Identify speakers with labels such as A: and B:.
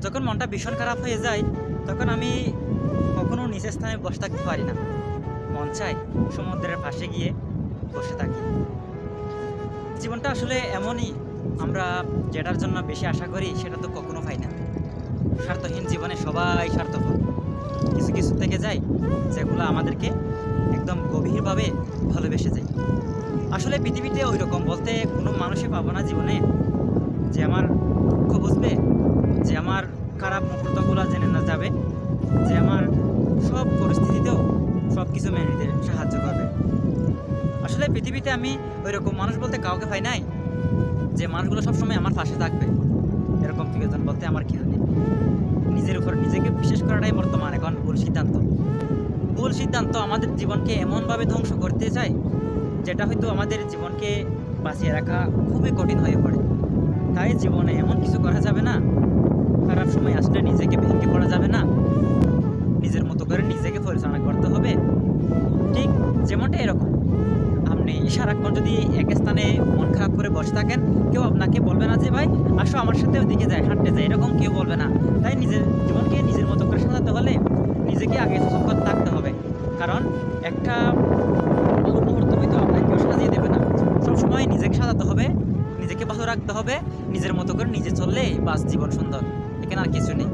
A: যখন মনটা ভীষণ খারাপ হয়ে যায় তখন আমি কখনো নিচের স্থানে বসে থাকতে পারি না। মন চায় সমুদ্রের পাশে গিয়ে বসে থাকি। জীবনটা আসলে এমনই, আমরা যেটার জন্য বেশি আশা করি সেটা তো কখনো পাই না। স্বার্থহীন জীবনে সবাই স্বার্থপর। কিছু কিছু থেকে যায় যেগুলো আমাদেরকে একদম গভীরভাবে ভালোবেসে যায়। আসলে পৃথিবীতে ওই রকম বলতে কোনো মানুষই পাবো না জীবনে যে আমার দুঃখ বুঝবে, যে আমার খারাপ মুহূর্তগুলো জেনে না যাবে, যে আমার সব পরিস্থিতিতেও সব কিছু মেনে নিতে সাহায্য করবে। আসলে পৃথিবীতে আমি ওই রকম মানুষ বলতে কাউকে পাই নাই যে মানুষগুলো সবসময় আমার পাশে থাকবে। এরকম প্রিয়জন বলতে আমার কেউ নেই। নিজের উপর নিজেকে বিশ্বাস করাটাই বর্তমান এখন ভুল সিদ্ধান্ত। ভুল সিদ্ধান্ত আমাদের জীবনকে এমনভাবে ধ্বংস করতে চায় যেটা হয়তো আমাদের জীবনকে বাঁচিয়ে রাখা খুবই কঠিন হয়ে পড়ে। তাই জীবনে এমন কিছু করা যাবে না, খারাপ সময় আসলে নিজেকে ভেঙে পড়া যাবে না, নিজের মতো করে নিজেকে পরিচালনা করতে হবে। ঠিক যেমনটা এরকম, আপনি সারাক্ষণ যদি এক স্থানে মন খারাপ করে বসে থাকেন, কেউ আপনাকে বলবে না যে ভাই আসো আমার সাথে ওদিকে যায়, হাঁটতে যায়, এরকম কেউ বলবে না। তাই নিজের জীবনকে নিজের মতো করে সাজাতে হলে নিজেকে আগে সতর্ক থাকতে হবে। কারণ একটা ভালো মুহূর্ত হয়তো আপনাকে কেউ সাজিয়ে দেবে না। সবসময় নিজেকে সাজাতে হবে, নিজেকে ভালো রাখতে হবে, নিজের মতো করে নিজে চললে বাস জীবন সুন্দর, এখানে আর কিছু নেই।